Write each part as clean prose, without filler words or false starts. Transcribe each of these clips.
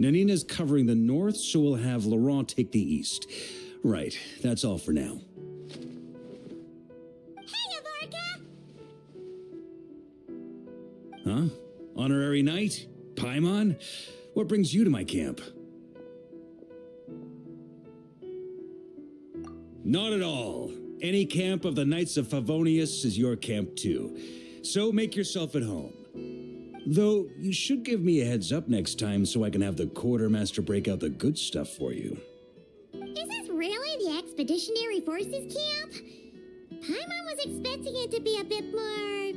Nanina's covering the north, so we'll have Laurent take the east. Right, that's all for now. Hey, Varka! Huh? Honorary Knight? Paimon? What brings you to my camp? Not at all. Any camp of the Knights of Favonius is your camp too. So make yourself at home. Though, you should give me a heads up next time so I can have the quartermaster break out the good stuff for you. Is this really the Expeditionary Forces camp? Paimon was expecting it to be a bit more...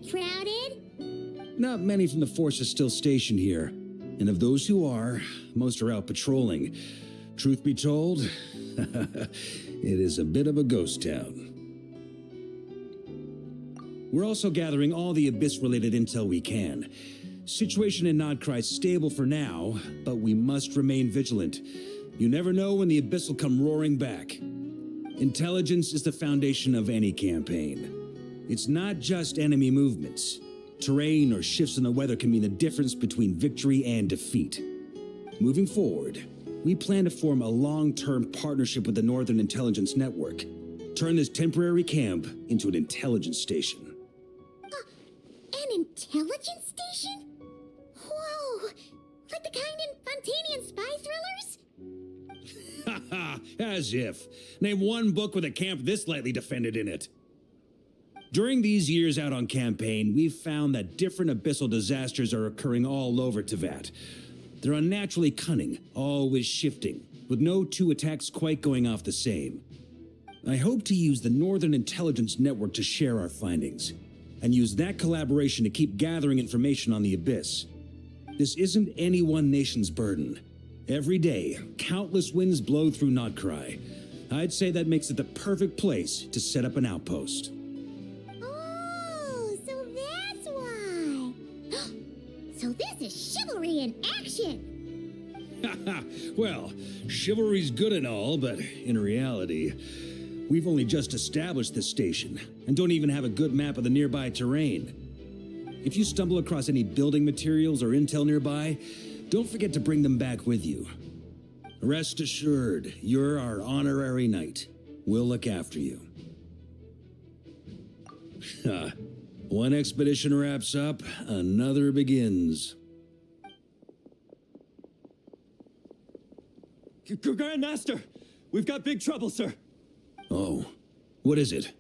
crowded? Not many from the force are still stationed here. And of those who are, most are out patrolling. Truth be told, it is a bit of a ghost town. We're also gathering all the Abyss-related intel we can. Situation in Nodcry is stable for now, but we must remain vigilant. You never know when the Abyss will come roaring back. Intelligence is the foundation of any campaign. It's not just enemy movements. Terrain or shifts in the weather can mean the difference between victory and defeat. Moving forward, we plan to form a long-term partnership with the Northern Intelligence Network. Turn this temporary camp into an intelligence station. An intelligence station? Whoa! Like the kind in Fontanian spy thrillers? Haha, as if. Name one book with a camp this lightly defended in it. During these years out on campaign, we've found that different abyssal disasters are occurring all over Teyvat. They're unnaturally cunning, always shifting, with no two attacks quite going off the same. I hope to use the Northern Intelligence Network to share our findings, and use that collaboration to keep gathering information on the Abyss. This isn't any one nation's burden. Every day, countless winds blow through Nodcry. I'd say that makes it the perfect place to set up an outpost. Oh, so that's why. So this is chivalry in action. Haha, well, chivalry's good and all, but in reality, we've only just established this station, and don't even have a good map of the nearby terrain. If you stumble across any building materials or intel nearby, don't forget to bring them back with you. Rest assured, you're our honorary knight. We'll look after you. One expedition wraps up, another begins. Grandmaster! We've got big trouble, sir! Oh, what is it?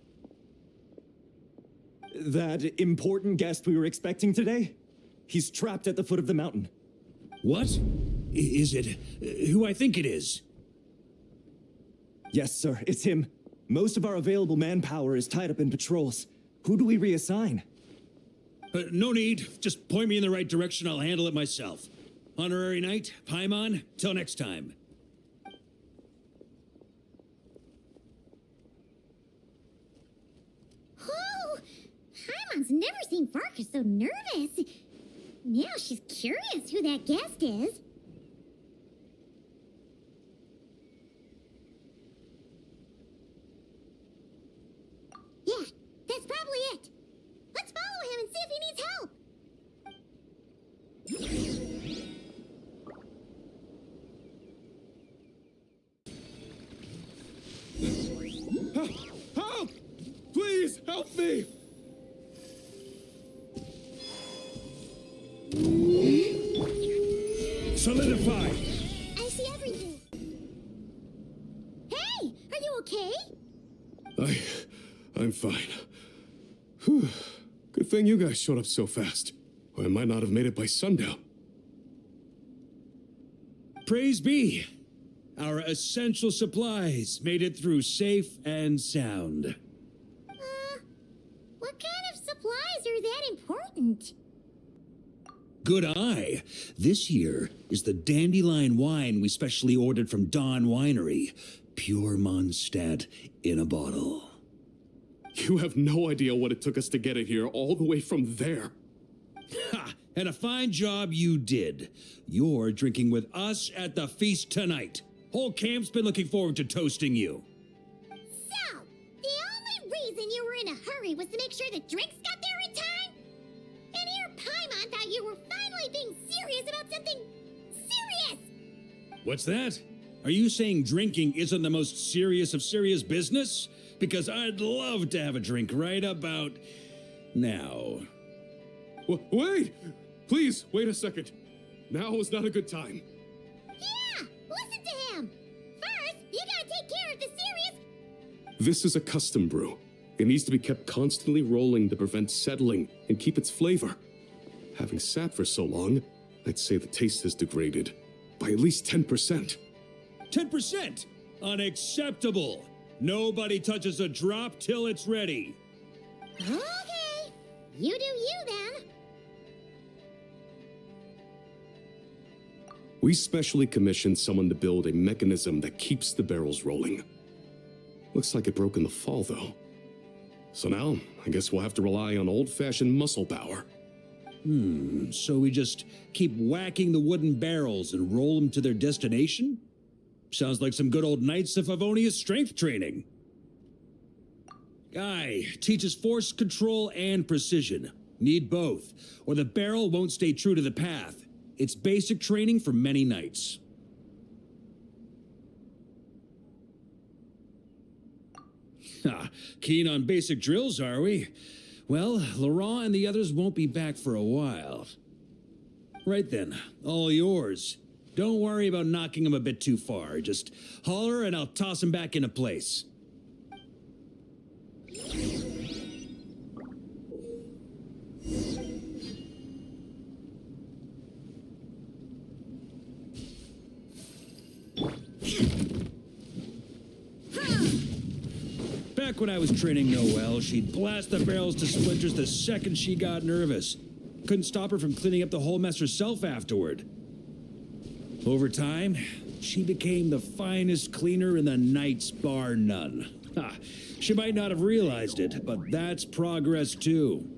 That important guest we were expecting today? He's trapped at the foot of the mountain. What? Is it who I think it is? Yes, sir, it's him. Most of our available manpower is tied up in patrols. Who do we reassign? No need. Just point me in the right direction. I'll handle it myself. Honorary Knight, Paimon, till next time. Oh, Paimon's never seen Varka so nervous. Now she's curious who that guest is. Yeah, that's probably it. Let's follow him and see if he needs help. Help! Please, help me! Solidify! I see everything. Hey, are you okay? I'm fine. Whew. Good thing you guys showed up so fast, or I might not have made it by sundown. Praise be! Our essential supplies made it through safe and sound. What kind of supplies are that important? different. Good eye. This here is the dandelion wine we specially ordered from Dawn Winery. Pure Mondstadt in a bottle. You have no idea what it took us to get it here all the way from there. Ha! And a fine job you did. You're drinking with us at the feast tonight. Whole camp's been looking forward to toasting you. So, the only reason you were in a hurry was to make sure the drinks got there in time? And here Paimon thought you were finally being serious about something serious! What's that? Are you saying drinking isn't the most serious of serious business? Because I'd love to have a drink right about now. Wait! Please, wait a second. Now is not a good time. Yeah! Listen to him! First, you gotta take care of the serious... This is a custom brew. It needs to be kept constantly rolling to prevent settling and keep its flavor. Having sat for so long, I'd say the taste has degraded by at least 10%. 10%? Unacceptable. Nobody touches a drop till it's ready. Okay. You do you, then. We specially commissioned someone to build a mechanism that keeps the barrels rolling. Looks like it broke in the fall, though. So now, I guess we'll have to rely on old-fashioned muscle power. So we just keep whacking the wooden barrels and roll them to their destination? Sounds like some good old Knights of Favonius strength training. Guy, teaches force control and precision. Need both, or the barrel won't stay true to the path. It's basic training for many knights. Keen on basic drills, are we? Well, Laurent and the others won't be back for a while. Right then, all yours. Don't worry about knocking him a bit too far. Just holler and I'll toss him back into place. Back when I was training Noelle, she'd blast the barrels to splinters the second she got nervous. Couldn't stop her from cleaning up the whole mess herself afterward. Over time, she became the finest cleaner in the Knights, bar none. She might not have realized it, but that's progress too.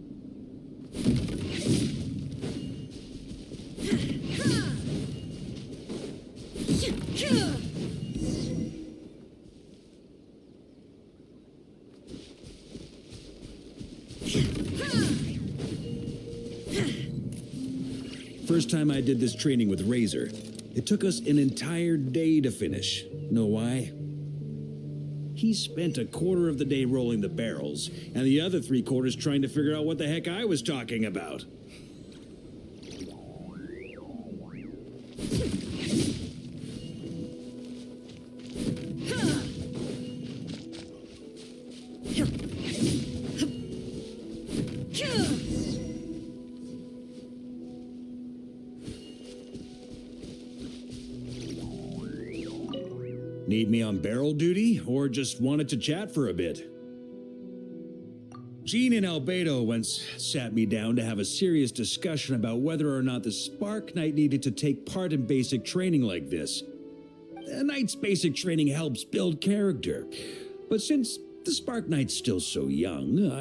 First time I did this training with Razor, it took us an entire day to finish. Know why? He spent a quarter of the day rolling the barrels, and the other 3/4 trying to figure out what the heck I was talking about. Need me on barrel duty, or just wanted to chat for a bit? Jean and Albedo once sat me down to have a serious discussion about whether or not the Spark Knight needed to take part in basic training like this. The Knight's basic training helps build character, but since the Spark Knight's still so young,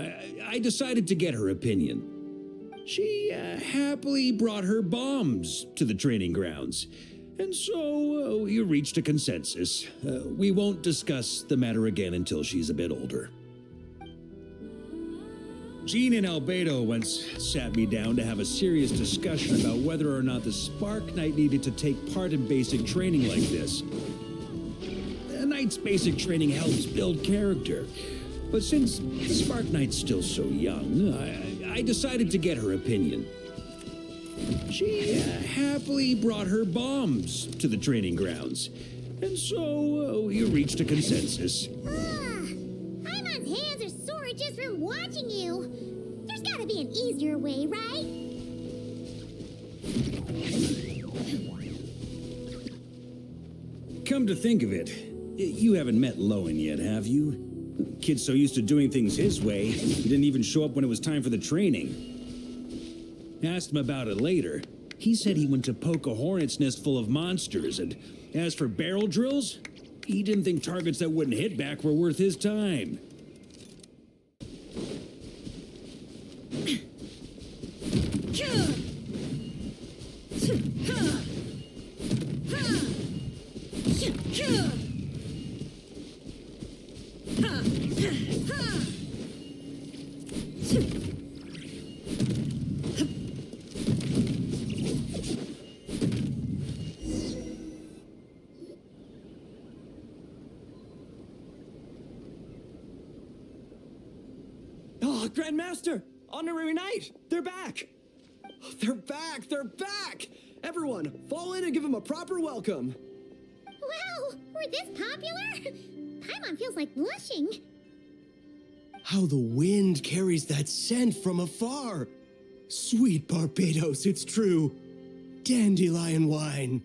I decided to get her opinion. She happily brought her bombs to the training grounds. And so we reached a consensus. We won't discuss the matter again until she's a bit older. Jean and Albedo once sat me down to have a serious discussion about whether or not the Spark Knight needed to take part in basic training like this. The Knight's basic training helps build character. But since the Spark Knight's still so young, I decided to get her opinion. She happily brought her bombs to the training grounds. And so we reached a consensus. Paimon's hands are sore just from watching you. There's gotta be an easier way, right? Come to think of it, you haven't met Lowen yet, have you? Kid's so used to doing things his way, he didn't even show up when it was time for the training. Asked him about it later. He said he went to poke a hornet's nest full of monsters, and as for barrel drills, he didn't think targets that wouldn't hit back were worth his time. Oh, Grandmaster! Honorary Knight! They're back! They're back! They're back! Everyone, fall in and give them a proper welcome! Wow, we're this popular? Paimon feels like blushing. How the wind carries that scent from afar. Sweet Barbados, it's true. Dandelion wine.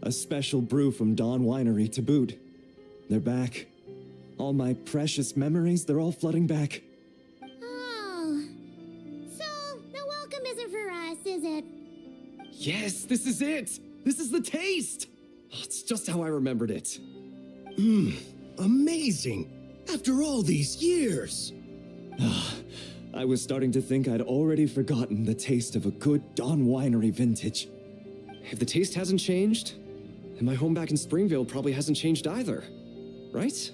A special brew from Dawn Winery to boot. They're back. All my precious memories, they're all flooding back. Oh. So, the welcome isn't for us, is it? Yes, this is it! This is the taste! Oh, it's just how I remembered it. Amazing. After all these years. I was starting to think I'd already forgotten the taste of a good Dawn Winery vintage. If the taste hasn't changed, then my home back in Springville probably hasn't changed either. Right?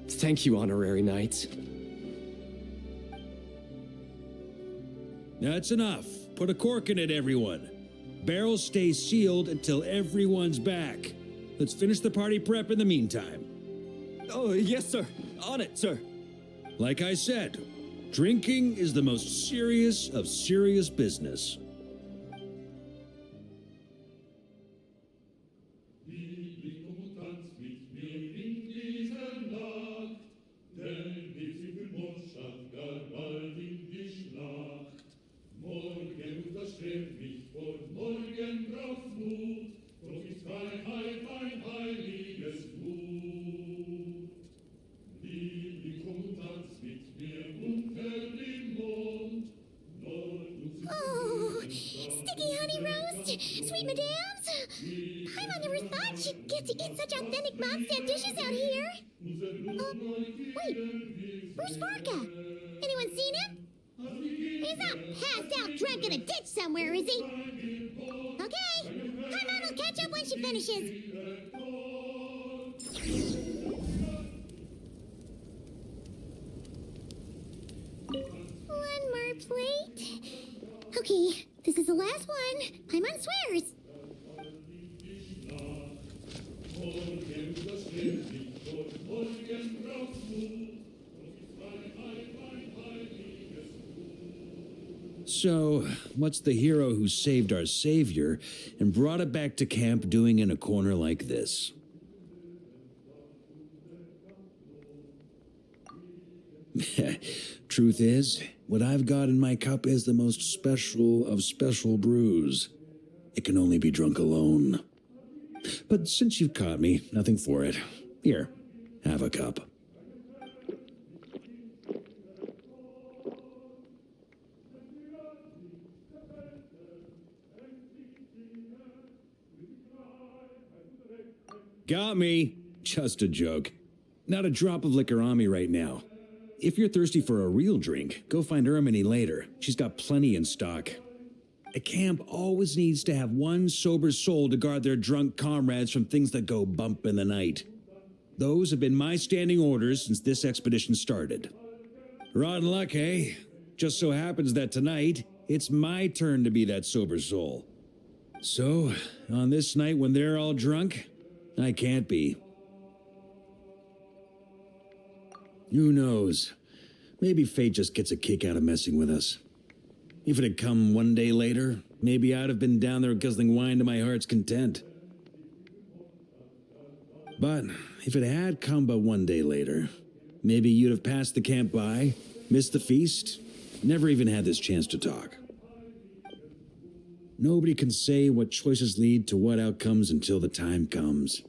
Thank you, Honorary Knight. That's enough. Put a cork in it, everyone. Barrels stay sealed until everyone's back. Let's finish the party prep in the meantime. Oh, yes, sir. On it, sir. Like I said, drinking is the most serious of serious business. Oh, sticky honey roast, sweet madams. Paimon never thought she'd get to eat such authentic Mondstadt dishes out here. Wait, where's Varka? Anyone seen him? He's not passed out drunk in a ditch somewhere, is he? Okay, Paimon will catch up when she finishes. One more plate. Okay, this is the last one. Paimon swears. So, what's the hero who saved our savior and brought it back to camp doing in a corner like this? Truth is, what I've got in my cup is the most special of special brews. It can only be drunk alone. But since you've caught me, nothing for it. Here, have a cup. Got me. Just a joke. Not a drop of liquor on me right now. If you're thirsty for a real drink, go find Ermini later. She's got plenty in stock. A camp always needs to have one sober soul to guard their drunk comrades from things that go bump in the night. Those have been my standing orders since this expedition started. Rotten luck, eh? Just so happens that tonight, it's my turn to be that sober soul. So, on this night when they're all drunk, I can't be. Who knows? Maybe fate just gets a kick out of messing with us. If it had come one day later, maybe I'd have been down there guzzling wine to my heart's content. But if it had come but one day later, maybe you'd have passed the camp by, missed the feast, never even had this chance to talk. Nobody can say what choices lead to what outcomes until the time comes.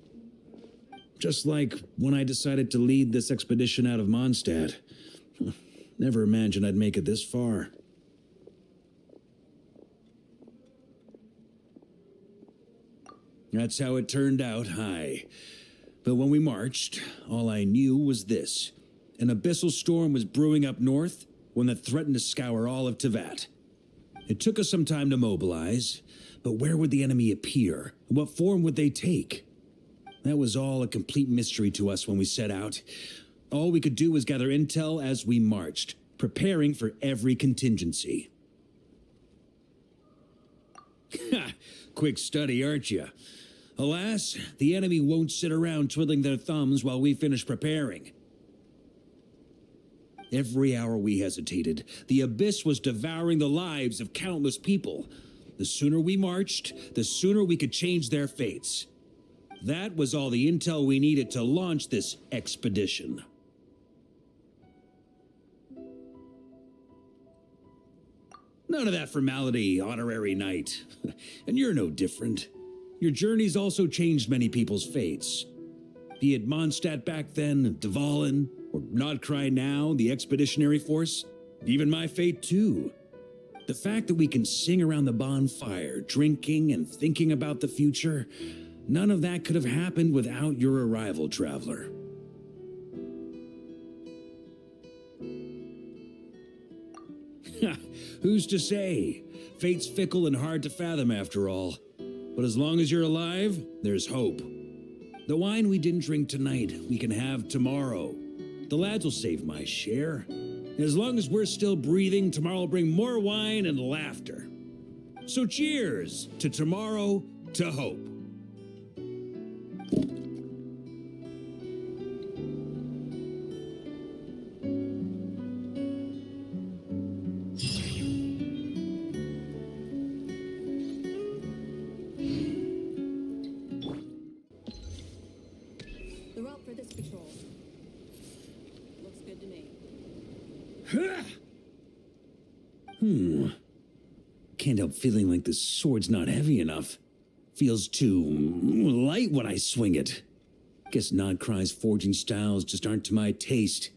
Just like when I decided to lead this expedition out of Mondstadt. Never imagined I'd make it this far. That's how it turned out, aye. But when we marched, all I knew was this. An abyssal storm was brewing up north, one that threatened to scour all of Teyvat. It took us some time to mobilize, but where would the enemy appear? What form would they take? That was all a complete mystery to us when we set out. All we could do was gather intel as we marched, preparing for every contingency. Ha! Quick study, aren't you? Alas, the enemy won't sit around twiddling their thumbs while we finish preparing. Every hour we hesitated, the abyss was devouring the lives of countless people. The sooner we marched, the sooner we could change their fates. That was all the intel we needed to launch this expedition. None of that formality, honorary knight. And you're no different. Your journey's also changed many people's fates. Be it Mondstadt back then, Dvalin, or Nodcry now, the expeditionary force, even my fate too. The fact that we can sing around the bonfire, drinking and thinking about the future, none of that could have happened without your arrival, traveler. Who's to say? Fate's fickle and hard to fathom after all. But as long as you're alive, there's hope. The wine we didn't drink tonight, we can have tomorrow. The lads will save my share. As long as we're still breathing, tomorrow will bring more wine and laughter. So cheers to tomorrow, to hope. The route for this patrol looks good to me. Can't help feeling like this sword's not heavy enough. Feels too light when I swing it. Guess Nodcry's forging styles just aren't to my taste.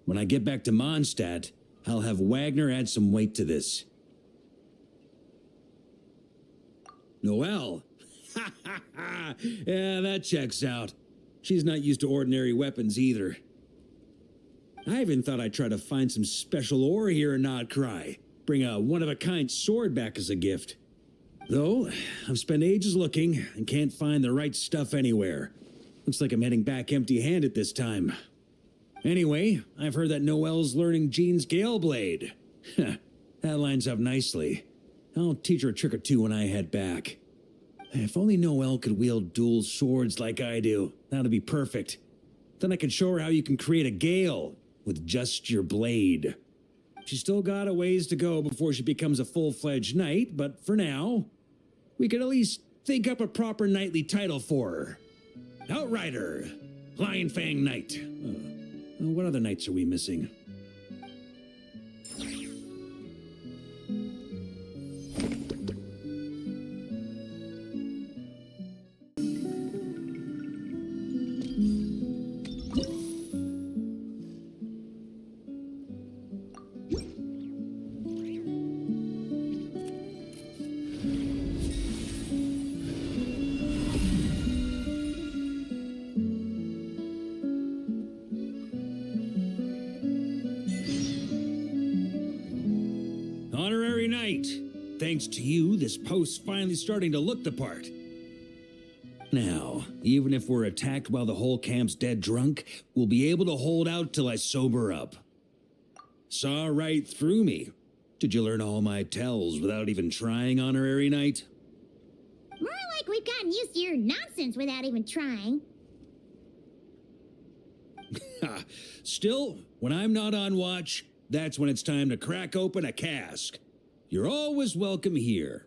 When I get back to Mondstadt, I'll have Wagner add some weight to this. Noelle! Ha ha ha! Yeah, that checks out. She's not used to ordinary weapons either. I even thought I'd try to find some special ore here in Nodcry. Bring a one-of-a-kind sword back as a gift. Though, I've spent ages looking and can't find the right stuff anywhere. Looks like I'm heading back empty-handed this time. Anyway, I've heard that Noelle's learning Jean's Gale Blade. That lines up nicely. I'll teach her a trick or two when I head back. If only Noelle could wield dual swords like I do, that'd be perfect. Then I could show her how you can create a gale with just your blade. She's still got a ways to go before she becomes a full-fledged knight, but for now, we could at least think up a proper knightly title for her. Outrider, Lion Fang Knight. What other knights are we missing? Honorary Knight, thanks to you, this post's finally starting to look the part. Now, even if we're attacked while the whole camp's dead drunk, we'll be able to hold out till I sober up. Saw right through me. Did you learn all my tells without even trying, Honorary Knight? More like we've gotten used to your nonsense without even trying. Still, when I'm not on watch, that's when it's time to crack open a cask. You're always welcome here.